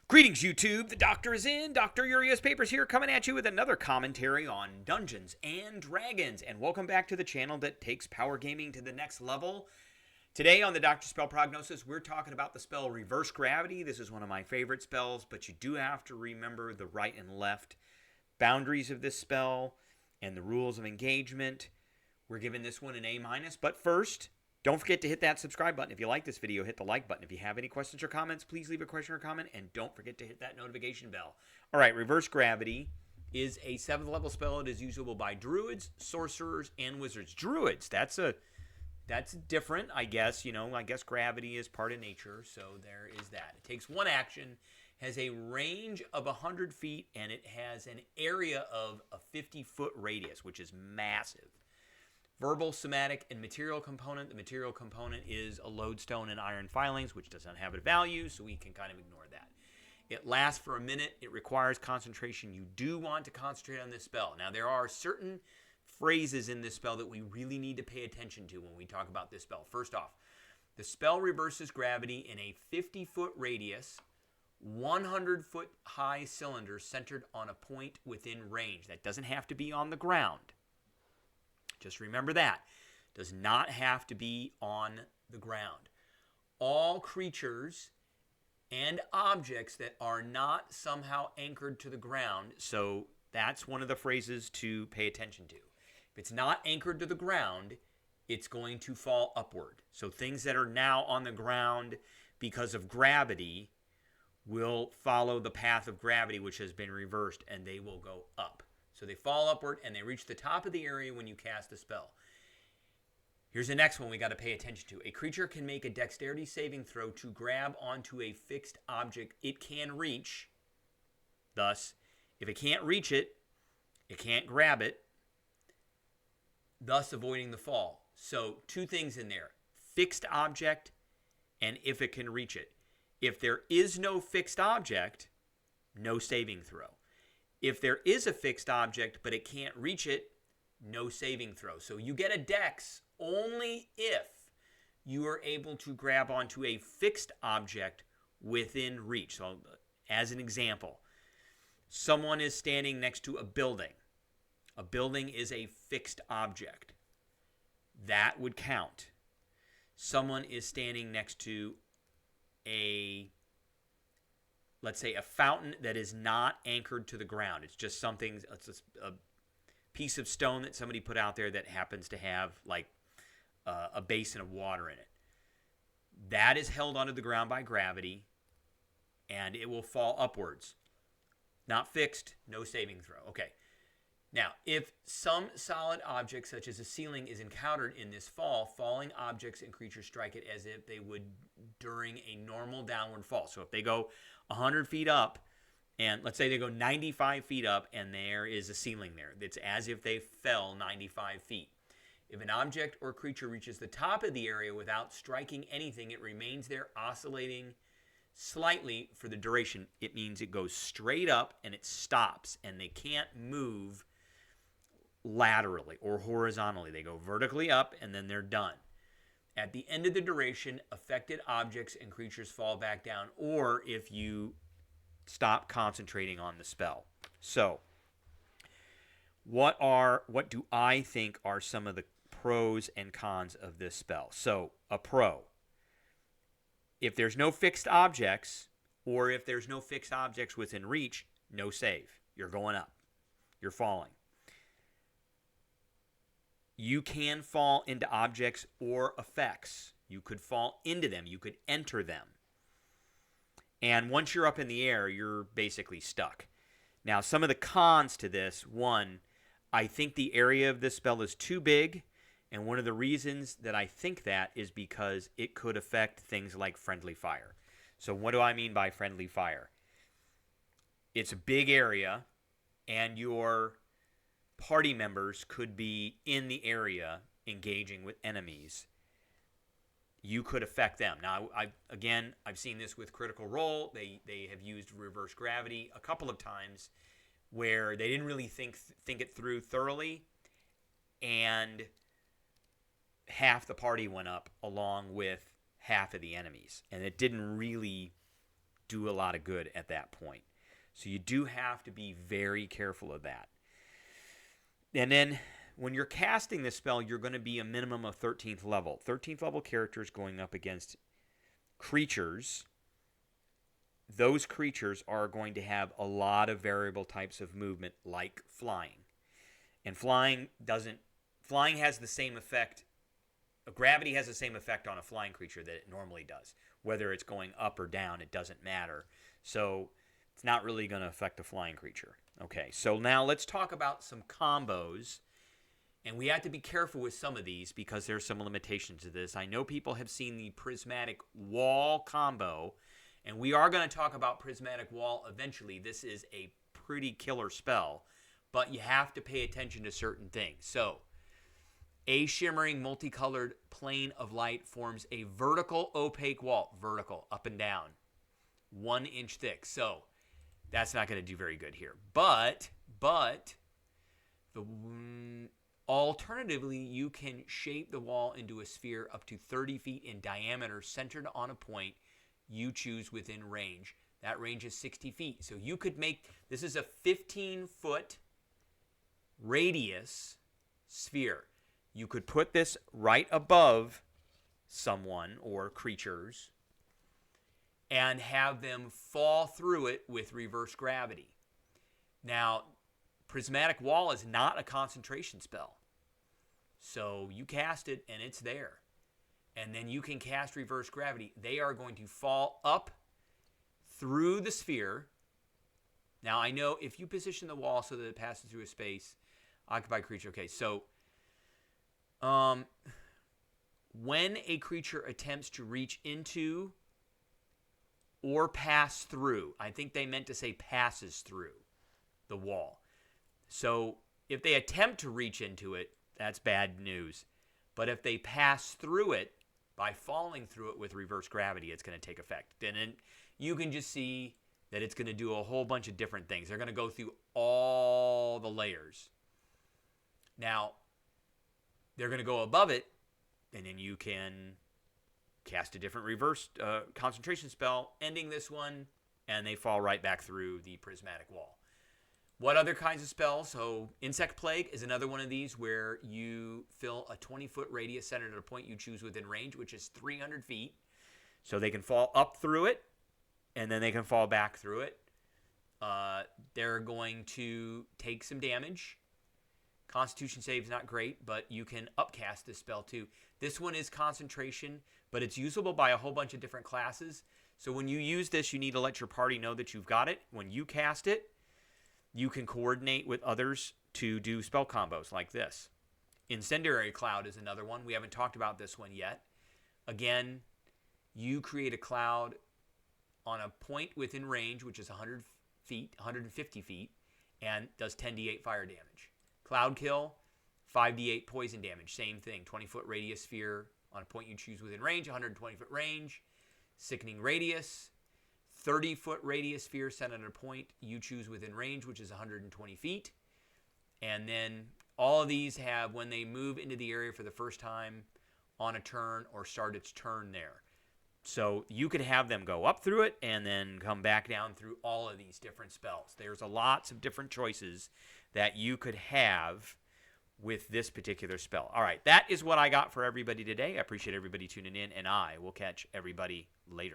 Greetings, YouTube. The Doctor is in. Dr. Urias Papers here, coming at you with another commentary on Dungeons and Dragons. And welcome back to the channel that takes power gaming to the next level. Today on the Doctor Spell Prognosis, we're talking about the spell Reverse Gravity. This is one of my favorite spells, but you do have to remember the right and left boundaries of this spell and the rules of engagement. We're giving this one an A-, but first, don't forget to hit that subscribe button. If you like this video, hit the like button. If you have any questions or comments, please leave a question or comment, and don't forget to hit that notification bell. All right, Reverse Gravity is a 7th level spell. It is usable by druids, sorcerers, and wizards. Druids, that's different, I guess. I guess gravity is part of nature, so there is that. It takes one action, has a range of 100 feet, and it has an area of a 50-foot radius, which is massive. Verbal, somatic, and material component. The material component is a lodestone and iron filings, which does not have a value, so we can kind of ignore that. It lasts for a minute. It requires concentration. You do want to concentrate on this spell. Now, there are certain phrases in this spell that we really need to pay attention to when we talk about this spell. First off, the spell reverses gravity in a 50-foot radius, 100-foot high cylinder centered on a point within range. That doesn't have to be on the ground. Just remember that. Does not have to be on the ground. All creatures and objects that are not somehow anchored to the ground, so that's one of the phrases to pay attention to. If it's not anchored to the ground, it's going to fall upward. So things that are now on the ground because of gravity will follow the path of gravity, which has been reversed, and they will go up. So they fall upward, and they reach the top of the area when you cast the spell. Here's the next one we got to pay attention to. A creature can make a dexterity saving throw to grab onto a fixed object it can reach. Thus, if it can't reach it, it can't grab it, thus avoiding the fall. So two things in there. Fixed object, and if it can reach it. If there is no fixed object, no saving throw. If there is a fixed object, but it can't reach it, no saving throw. So you get a dex only if you are able to grab onto a fixed object within reach. So as an example, someone is standing next to a building. A building is a fixed object. That would count. Someone is standing next to let's say a fountain that is not anchored to the ground. It's just something, it's a piece of stone that somebody put out there that happens to have like a basin of water in it. That is held onto the ground by gravity, and it will fall upwards. Not fixed, no saving throw. Okay. Now, if some solid object, such as a ceiling, is encountered in this fall, falling objects and creatures strike it as if they would during a normal downward fall. So if they go 100 feet up, and let's say they go 95 feet up, and there is a ceiling there, it's as if they fell 95 feet. If an object or creature reaches the top of the area without striking anything, it remains there oscillating slightly for the duration. It means it goes straight up and it stops, and they can't move laterally or horizontally. They go vertically up, and then they're done. At the end of the duration, affected objects and creatures fall back down, or if you stop concentrating on the spell. So, what do I think are some of the pros and cons of this spell? So, a pro. If there's no fixed objects, or if there's no fixed objects within reach, no save. You're going up. You're falling. You can fall into objects or effects. You could fall into them. You could enter them. And once you're up in the air, you're basically stuck. Now, some of the cons to this, one, I think the area of this spell is too big. And one of the reasons that I think that is because it could affect things like friendly fire. So what do I mean by friendly fire? It's a big area, and your party members could be in the area engaging with enemies. You could affect them. Now, I've seen this with Critical Role. They have used reverse gravity a couple of times where they didn't really think it through thoroughly, and half the party went up along with half of the enemies, and it didn't really do a lot of good at that point. So you do have to be very careful of that. And then when you're casting this spell, you're going to be a minimum of 13th level. 13th level characters going up against creatures. Those creatures are going to have a lot of variable types of movement, like flying. And flying has the same effect. Gravity has the same effect on a flying creature that it normally does. Whether it's going up or down, it doesn't matter. So it's not really going to affect a flying creature. Okay, so now let's talk about some combos. And we have to be careful with some of these because there's some limitations to this. I know people have seen the Prismatic Wall combo, and we are going to talk about Prismatic Wall eventually. This is a pretty killer spell, but you have to pay attention to certain things. So, a shimmering multicolored plane of light forms a vertical opaque wall. Vertical, up and down. 1 inch thick. So, that's not going to do very good here. But alternatively, you can shape the wall into a sphere up to 30 feet in diameter centered on a point you choose within range. That range is 60 feet. So you could make, this is a 15-foot radius sphere. You could put this right above someone or creatures and have them fall through it with reverse gravity. Now, Prismatic Wall is not a concentration spell. So you cast it and it's there. And then you can cast reverse gravity. They are going to fall up through the sphere. Now, I know if you position the wall so that it passes through a space, occupied creature. Okay, so when a creature attempts to reach into or pass through, I think they meant to say passes through the wall. So if they attempt to reach into it, that's bad news. But if they pass through it by falling through it with reverse gravity, it's going to take effect. And then you can just see that it's going to do a whole bunch of different things. They're going to go through all the layers. Now, they're going to go above it, and then you can cast a different reverse concentration spell, ending this one, and they fall right back through the Prismatic Wall. What other kinds of spells? So Insect Plague is another one of these where you fill a 20-foot radius centered at a point you choose within range, which is 300 feet. So they can fall up through it, and then they can fall back through it. They're going to take some damage. Constitution save's not great, but you can upcast this spell too. This one is concentration, but it's usable by a whole bunch of different classes. So when you use this, you need to let your party know that you've got it. When you cast it, you can coordinate with others to do spell combos like this. Incendiary Cloud is another one. We haven't talked about this one yet. Again, you create a cloud on a point within range, which is 100 feet, 150 feet, and does 10d8 fire damage. Cloud Kill, 5d8 poison damage. Same thing, 20-foot radius sphere on a point you choose within range, 120-foot range. Sickening Radius, 30-foot radius sphere set at a point you choose within range, which is 120 feet. And then all of these have, when they move into the area for the first time on a turn or start its turn there. So you could have them go up through it and then come back down through all of these different spells. There's lots of different choices that you could have with this particular spell. All right, that is what I got for everybody today. I appreciate everybody tuning in, and I will catch everybody later.